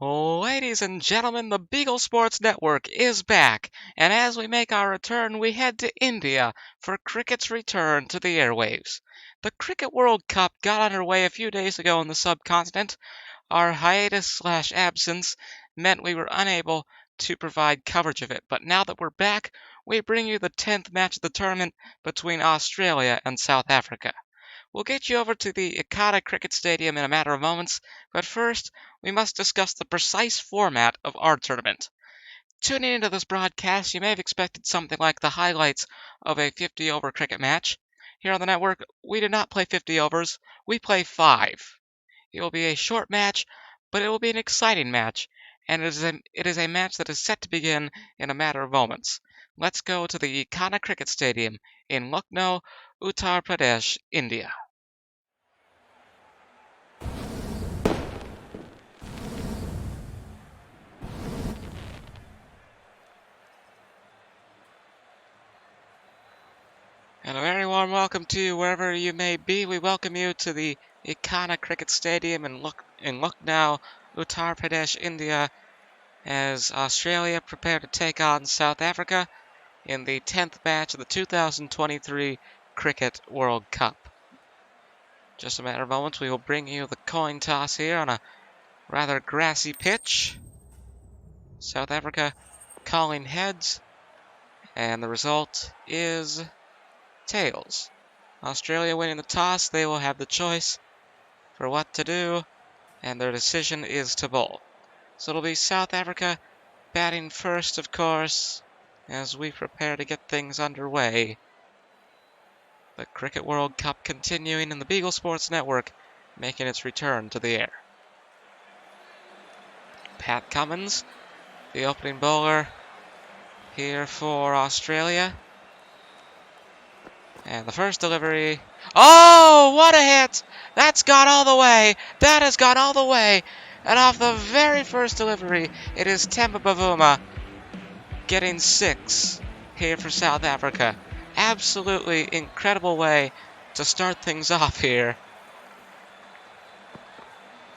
Ladies and gentlemen, the Beagle Sports Network is back, and as we make our return, we head to India for cricket's return to the airwaves. The Cricket World Cup got underway a few days ago in the subcontinent. Our hiatus/absence meant we were unable to provide coverage of it, but now that we're back, we bring you the 10th match of the tournament between Australia and South Africa. We'll get you over to the Ekana Cricket Stadium in a matter of moments, but first, we must discuss the precise format of our tournament. Tuning into this broadcast, you may have expected something like the highlights of a 50-over cricket match. Here on the network, we do not play 50 overs, we play 5. It will be a short match, but it will be an exciting match, and it is a match that is set to begin in a matter of moments. Let's go to the Ekana Cricket Stadium in Lucknow, Uttar Pradesh, India. And a very warm welcome to you wherever you may be. We welcome you to the Ekana Cricket Stadium in Lucknow, Uttar Pradesh, India, as Australia prepare to take on South Africa in the 10th match of the 2023 Cricket World Cup. Just a matter of moments, we will bring you the coin toss here on a rather grassy pitch. South Africa calling heads, and the result is tails. Australia winning the toss, they will have the choice for what to do, and their decision is to bowl. So it'll be South Africa batting first, of course, as we prepare to get things underway. The Cricket World Cup continuing in the Beagle Sports Network, making its return to the air. Pat Cummins, the opening bowler here for Australia. And the first delivery. Oh, what a hit! That's gone all the way. That has gone all the way. And off the very first delivery, it is Temba Bavuma getting 6 here for South Africa. Absolutely incredible way to start things off here.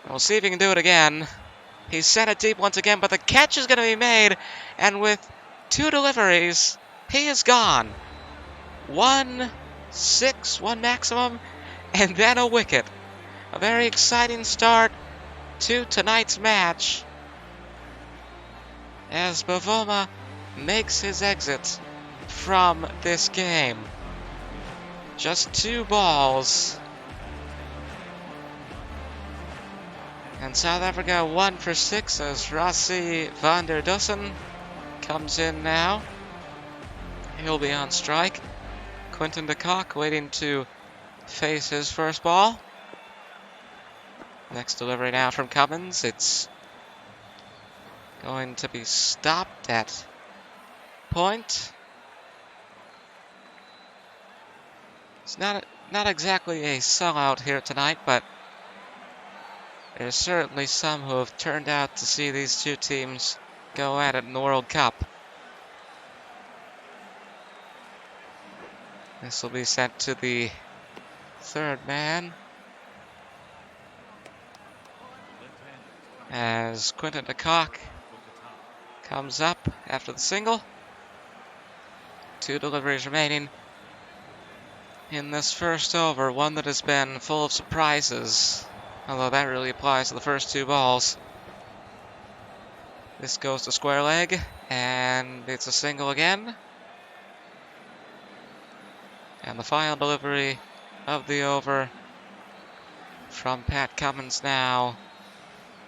We'll see if he can do it again. He sent it deep once again, but the catch is going to be made. And with 2 deliveries, he is gone. 1-6, 1 maximum, and then a wicket. A very exciting start to tonight's match as Bavuma makes his exit from this game. Just 2 balls. And South Africa 1 for 6 as Rassie van der Dussen comes in now. He'll be on strike. Quinton de Kock waiting to face his first ball. Next delivery now from Cummins. It's going to be stopped at point. It's not exactly a sellout here tonight, but there's certainly some who have turned out to see these 2 teams go at it in the World Cup. This will be sent to the 3rd man as Quinton de Kock comes up after the single. 2 deliveries remaining in this first over, one that has been full of surprises, although that really applies to the first 2 balls. This goes to square leg, and it's a single again. And the final delivery of the over from Pat Cummins now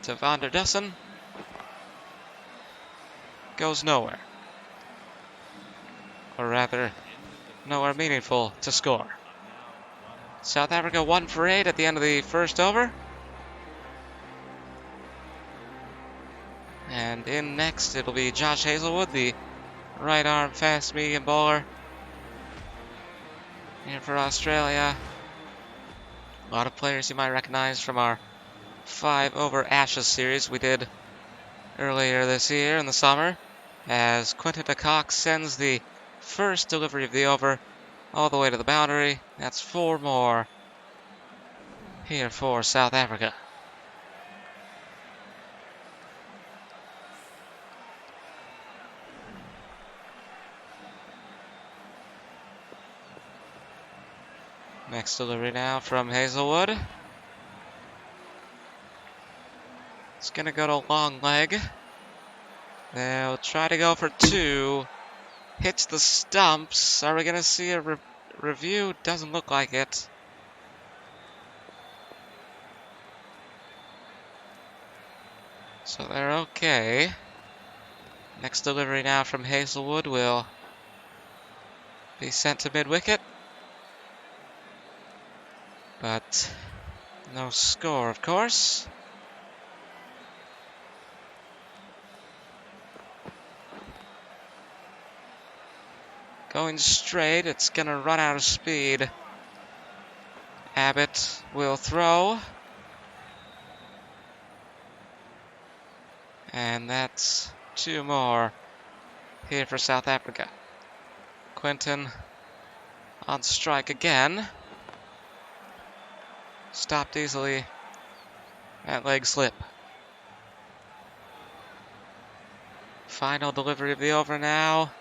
to van der Dussen goes nowhere. Or rather, nowhere meaningful to score. South Africa 1 for 8 at the end of the first over. And in next, it'll be Josh Hazlewood, the right arm fast medium bowler here for Australia. A lot of players you might recognize from our 5-over Ashes series we did earlier this year in the summer, as Quinton de Kock sends the first delivery of the over all the way to the boundary. That's 4 more here for South Africa. Next delivery now from Hazelwood. It's going to go to long leg. They'll try to go for 2. Hits the stumps. Are we going to see a review? Doesn't look like it. So they're okay. Next delivery now from Hazelwood will be sent to mid-wicket. But no score, of course. Going straight, it's going to run out of speed. Abbott will throw. And that's 2 more here for South Africa. Quinton on strike again. Stopped easily at leg slip. Final delivery of the over now.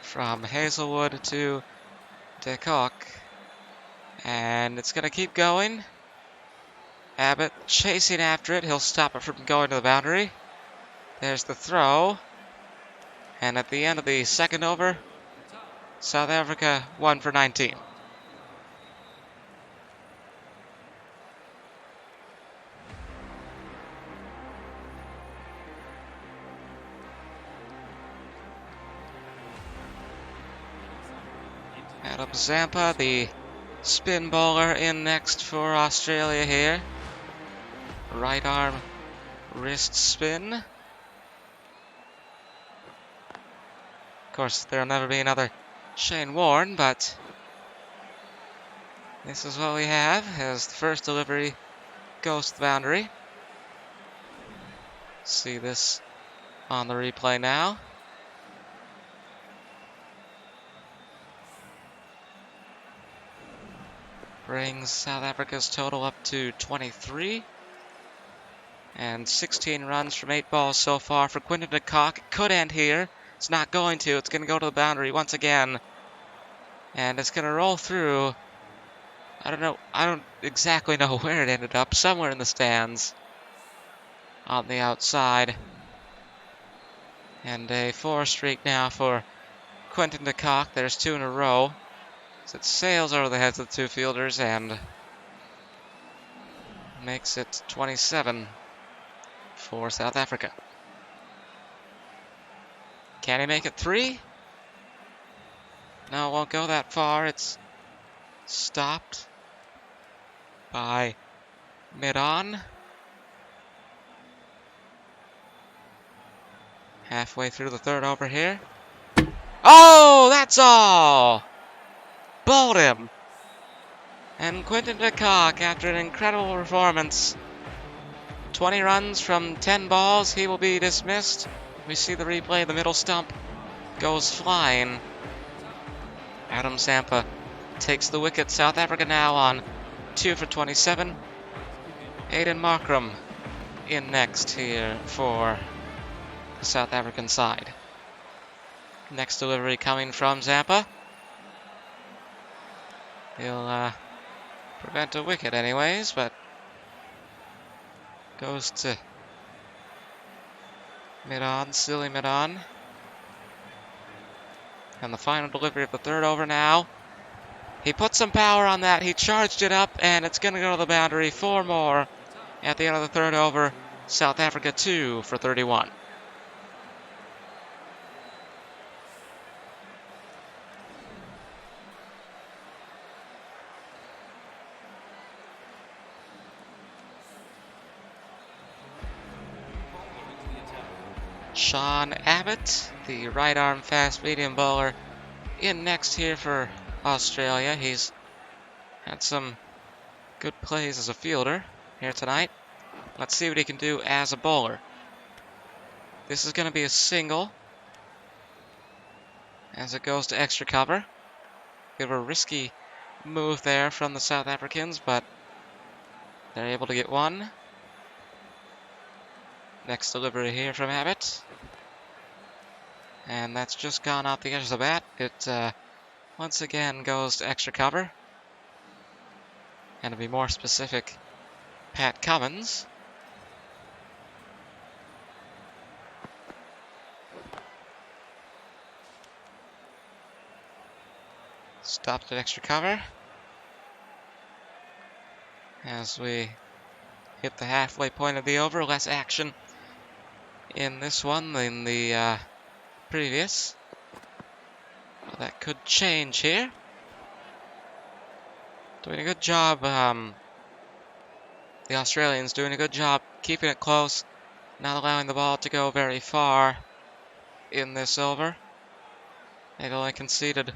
From Hazelwood to de Kock. And it's going to keep going. Abbott chasing after it. He'll stop it from going to the boundary. There's the throw. And at the end of the second over, South Africa 1 for 19. Adam Zampa, the spin bowler, in next for Australia here. Right arm wrist spin. Of course, there'll never be another Shane Warne, but this is what we have as the first delivery goes to the boundary. See this on the replay now. Brings South Africa's total up to 23. And 16 runs from 8 balls so far for Quinton de Kock. It could end here. It's not going to. It's going to go to the boundary once again. And it's going to roll through. I don't know. I don't exactly know where it ended up. Somewhere in the stands. On the outside. And a 4 streak now for Quinton de Kock. There's 2 in a row. So it sails over the heads of the 2 fielders and makes it 27 for South Africa. Can he make it 3? No, it won't go that far. It's stopped by mid-on. Halfway through the third over here. Oh, that's all! Bowled him. And Quinton de Kock, after an incredible performance, 20 runs from 10 balls, he will be dismissed. We see the replay, the middle stump goes flying. Adam Zampa takes the wicket. South Africa now on 2 for 27. Aiden Markram in next here for the South African side. Next delivery coming from Zampa. He'll prevent a wicket anyways, but goes to mid-on, silly mid-on. And the final delivery of the third over now. He put some power on that. He charged it up, and it's going to go to the boundary. 4 more at the end of the third over. South Africa 2 for 31. Sean Abbott, the right arm fast medium bowler, in next here for Australia. He's had some good plays as a fielder here tonight. Let's see what he can do as a bowler. This is going to be a single as it goes to extra cover. Bit of a risky move there from the South Africans, but they're able to get 1. Next delivery here from Abbott. And that's just gone off the edge of the bat. It once again goes to extra cover. And to be more specific, Pat Cummins. Stopped at extra cover. As we hit the halfway point of the over, less action in this one than the previous. Well, that could change here. Doing a good job, the Australians doing a good job keeping it close, not allowing the ball to go very far in this over. They've only conceded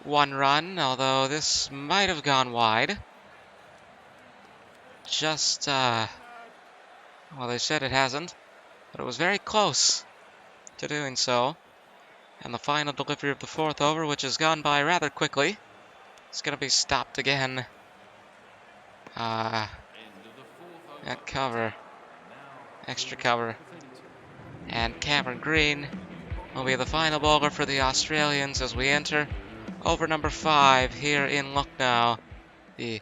1 run, although this might have gone wide. Just, well, they said it hasn't, but it was very close to doing so. And the final delivery of the 4th over, which has gone by rather quickly, is going to be stopped again at cover, extra cover. And Cameron Green will be the final bowler for the Australians as we enter over number 5 here in Lucknow, the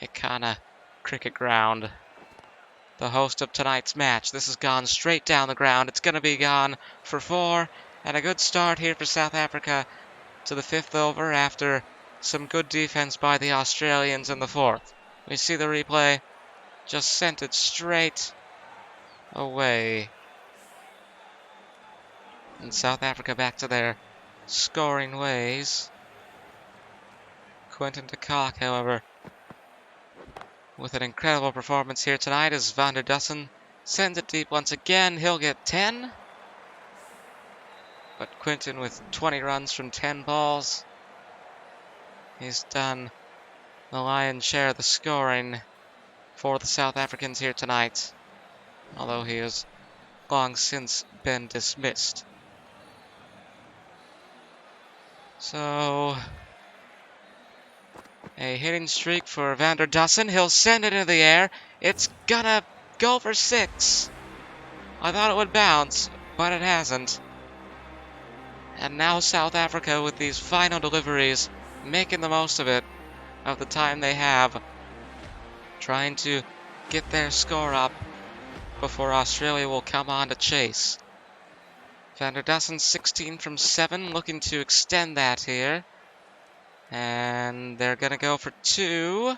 Ekana Cricket Ground. The host of tonight's match. This has gone straight down the ground. It's going to be gone for 4. And a good start here for South Africa to the 5th over after some good defense by the Australians in the 4th. We see the replay. Just sent it straight away. And South Africa back to their scoring ways. Quinton de Kock, however, with an incredible performance here tonight as Van der Dussen sends it deep once again. He'll get 10. But Quinton with 20 runs from 10 balls. He's done the lion's share of the scoring for the South Africans here tonight, although he has long since been dismissed. So, a hitting streak for Van der Dussen. He'll send it into the air. It's gonna go for 6. I thought it would bounce, but it hasn't. And now South Africa with these final deliveries, making the most of it, of the time they have, trying to get their score up before Australia will come on to chase. Van der Dussen 16 from 7, looking to extend that here. And they're going to go for 2.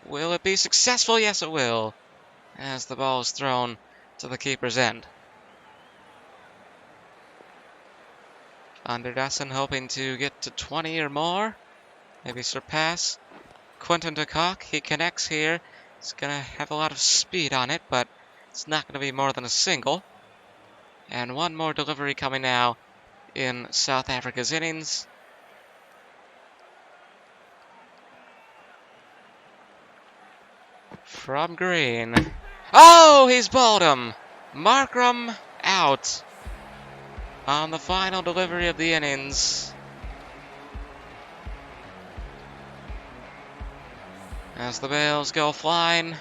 Will it be successful? Yes, it will, as the ball is thrown to the keeper's end. Van der Dussen hoping to get to 20 or more, maybe surpass. Quinton de Kock, he connects here. He's going to have a lot of speed on it, but it's not going to be more than a single. And one more delivery coming now in South Africa's innings. From Green. Oh, he's bowled him. Markram out on the final delivery of the innings. As the bails go flying,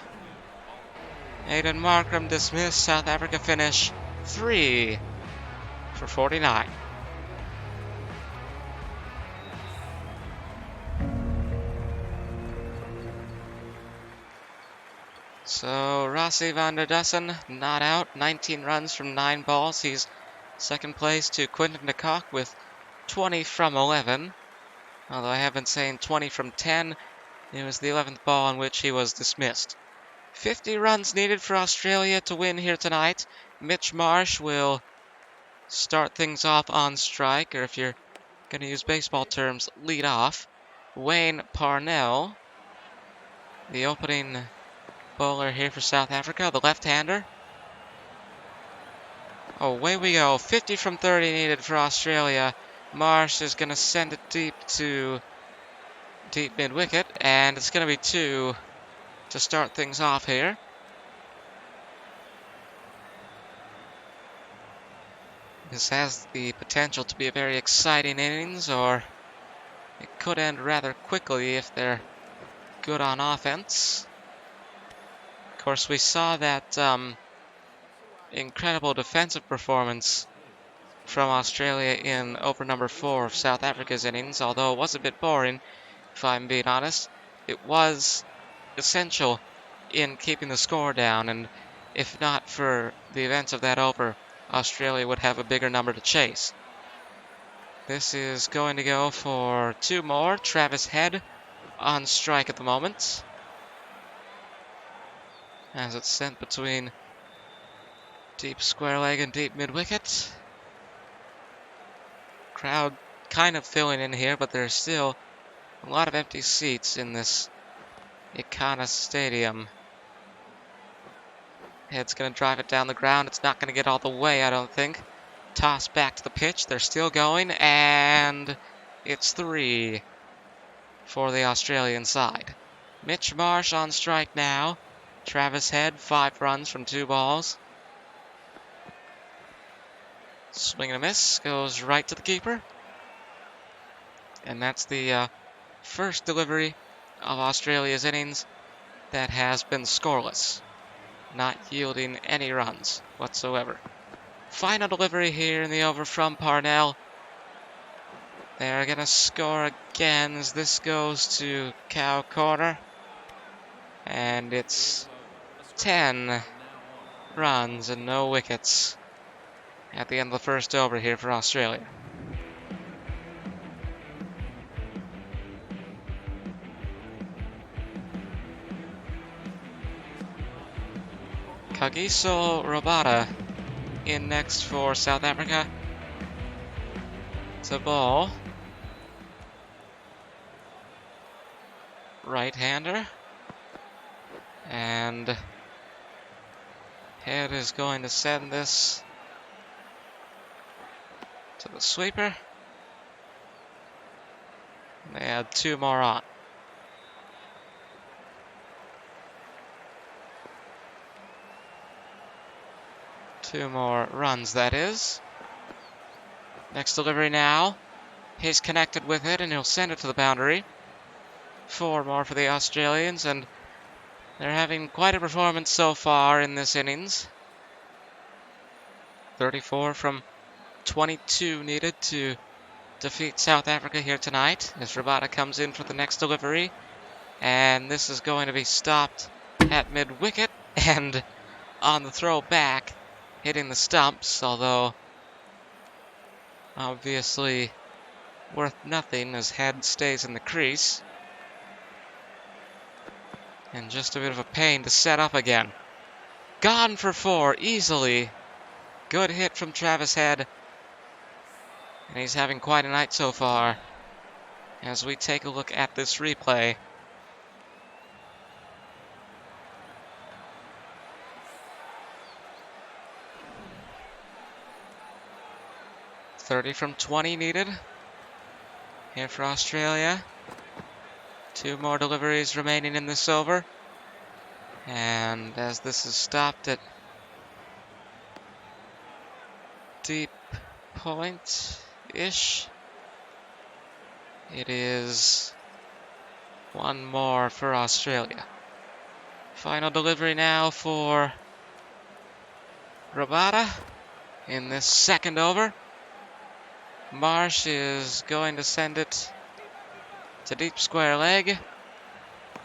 Aiden Markram dismissed. South Africa finish 3 for 49. So Rassie van der Dussen not out, 19 runs from 9 balls. He's second place to Quinton de Kock with 20 from 11. Although I have been saying 20 from 10. It was the 11th ball on which he was dismissed. 50 runs needed for Australia to win here tonight. Mitch Marsh will start things off on strike, or if you're going to use baseball terms, lead off. Wayne Parnell, the opening bowler here for South Africa, the left-hander. Oh, away we go. 50 from 30 needed for Australia. Marsh is going to send it deep to deep mid-wicket, and it's going to be 2 to start things off here. This has the potential to be a very exciting innings, or it could end rather quickly if they're good on offense. Of course, we saw that incredible defensive performance from Australia in over number 4 of South Africa's innings, although it was a bit boring, if I'm being honest. It was essential in keeping the score down, and if not for the events of that over, Australia would have a bigger number to chase. This is going to go for 2 more. Travis Head on strike at the moment, as it's sent between deep square leg and deep mid-wicket. Crowd kind of filling in here, but there's still a lot of empty seats in this Ekana Stadium. Head's going to drive it down the ground. It's not going to get all the way, I don't think. Toss back to the pitch. They're still going, and it's 3 for the Australian side. Mitch Marsh on strike now. Travis Head, 5 runs from 2 balls. Swing and a miss. Goes right to the keeper. And that's the first delivery of Australia's innings that has been scoreless, not yielding any runs whatsoever. Final delivery here in the over from Parnell. They're going to score again as this goes to Cow Corner. And it's 10 runs and no wickets at the end of the first over here for Australia. Kagiso Rabada in next for South Africa. It's a ball. Right-hander. And Head is going to send this to the sweeper. They add 2 more on. Two more runs, that is. Next delivery now. He's connected with it, and he'll send it to the boundary. 4 more for the Australians, and they're having quite a performance so far in this innings. 34 from 22 needed to defeat South Africa here tonight, as Rabada comes in for the next delivery. And this is going to be stopped at mid-wicket, and on the throw back, hitting the stumps, although obviously worth nothing as Head stays in the crease. And just a bit of a pain to set up again. Gone for 4 easily. Good hit from Travis Head. And he's having quite a night so far. As we take a look at this replay. .30 from 20 needed here for Australia. 2 more deliveries remaining in this over. And as this is stopped at deep point-ish, it is 1 more for Australia. Final delivery now for Rabada in this second over. Marsh is going to send it to deep square leg.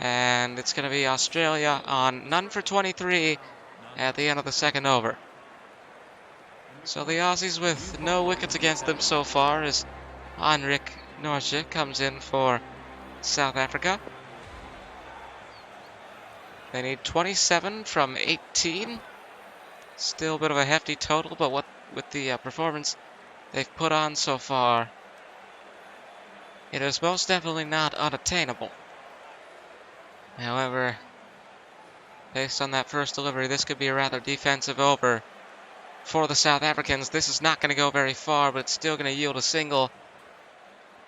And it's going to be Australia on none for 23 at the end of the second over. So the Aussies with no wickets against them so far as Henrik Nortje comes in for South Africa. They need 27 from 18. Still a bit of a hefty total, but with the performance they've put on so far, it is most definitely not unattainable. However, based on that first delivery, this could be a rather defensive over for the South Africans. This is not going to go very far, but it's still going to yield a single.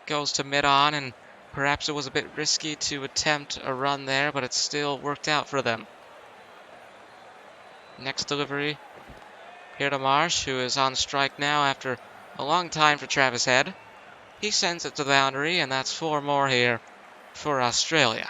Goes to mid-on, and perhaps it was a bit risky to attempt a run there, but it still worked out for them. Next delivery here to Marsh, who is on strike now after a long time for Travis Head. He sends it to the boundary, and that's 4 more here for Australia.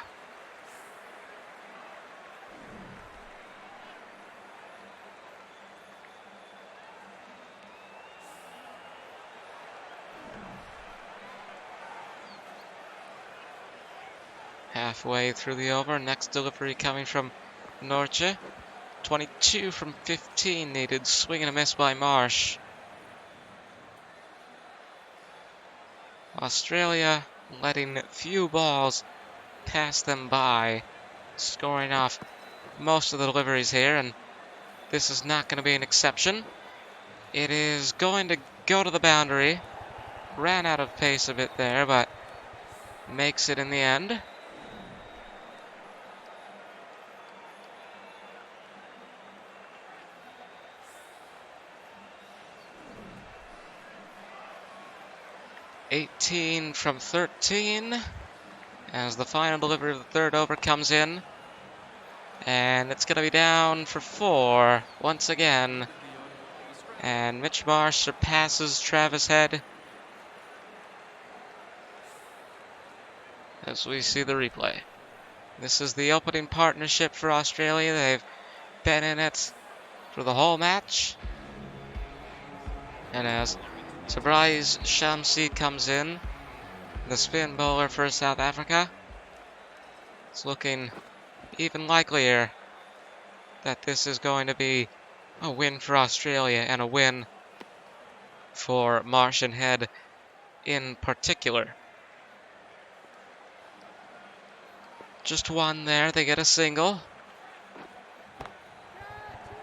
Halfway through the over, next delivery coming from Norche. 22 from 15 needed, swing and a miss by Marsh. Australia letting few balls pass them by, scoring off most of the deliveries here, and this is not going to be an exception. It is going to go to the boundary. Ran out of pace a bit there, but makes it in the end. $18 from 13 as the final delivery of the third over comes in. And it's going to be down for 4 once again. And Mitch Marsh surpasses Travis Head as we see the replay. This is the opening partnership for Australia. They've been in it for the whole match. And as Sabrize Shamsi comes in, the spin bowler for South Africa, it's looking even likelier that this is going to be a win for Australia and a win for Marsh and Head in particular. Just one there, they get a single.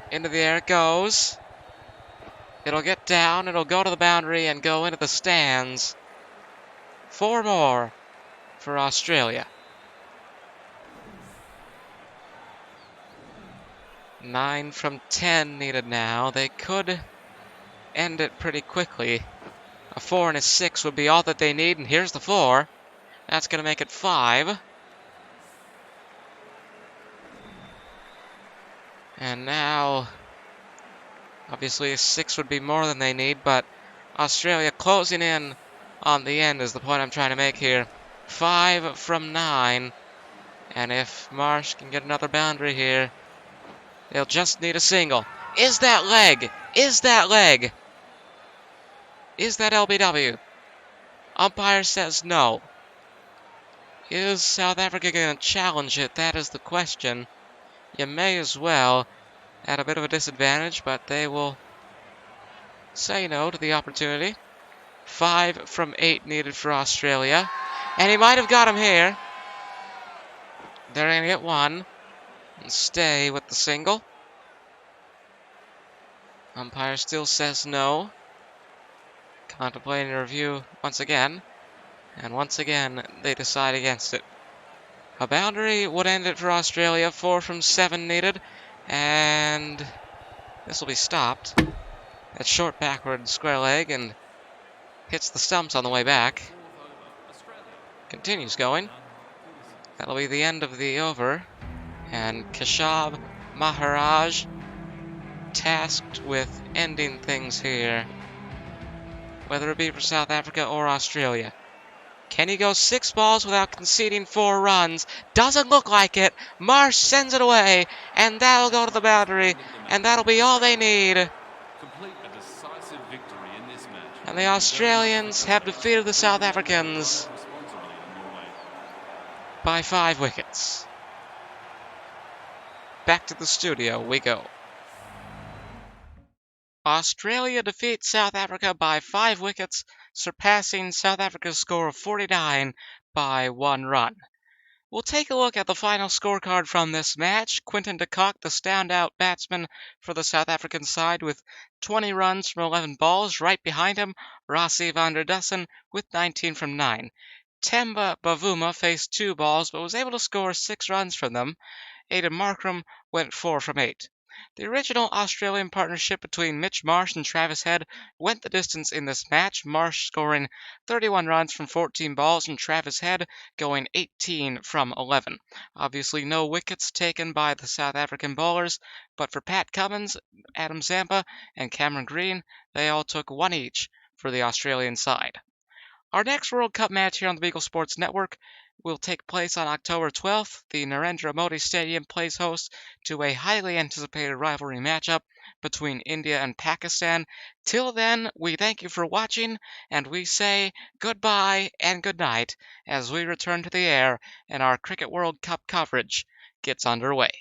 Into the air it goes. It'll get down, it'll go to the boundary and go into the stands. 4 more for Australia. 9 from 10 needed now. They could end it pretty quickly. A 4 and a 6 would be all that they need, and here's the 4. That's going to make it 5. And now, obviously a 6 would be more than they need, but Australia closing in on the end is the point I'm trying to make here. 5 from 9. And if Marsh can get another boundary here, they'll just need a single. Is that leg? Is that leg? Is that LBW? Umpire says no. Is South Africa going to challenge it? That is the question. You may as well. At a bit of a disadvantage, but they will say no to the opportunity. 5 from 8 needed for Australia. And he might have got him here. They're going to get 1 and stay with the single. Umpire still says no. Contemplating a review once again. And once again, they decide against it. A boundary would end it for Australia. 4 from 7 needed. And this will be stopped. That short backward square leg and hits the stumps on the way back. Continues going. That'll be the end of the over. And Keshab Maharaj tasked with ending things here, whether it be for South Africa or Australia. Can he go 6 balls without conceding 4 runs? Doesn't look like it. Marsh sends it away, and that'll go to the boundary, and that'll be all they need. And the Australians have defeated the South Africans by 5 wickets. Back to the studio we go. Australia defeats South Africa by 5 wickets, surpassing South Africa's score of 49 by 1 run. We'll take a look at the final scorecard from this match. Quinton de Kock, the standout batsman for the South African side, with 20 runs from 11 balls. Right behind him, Rassie van der Dussen with 19 from 9. Temba Bavuma faced 2 balls, but was able to score 6 runs from them. Aidan Markram went 4 from 8. The original Australian partnership between Mitch Marsh and Travis Head went the distance in this match, Marsh scoring 31 runs from 14 balls and Travis Head going 18 from 11. Obviously no wickets taken by the South African bowlers, but for Pat Cummins, Adam Zampa, and Cameron Green, they all took 1 each for the Australian side. Our next World Cup match here on the Beagle Sports Network will take place on October 12th. The Narendra Modi Stadium plays host to a highly anticipated rivalry matchup between India and Pakistan. Till then, we thank you for watching, and we say goodbye and good night as we return to the air and our Cricket World Cup coverage gets underway.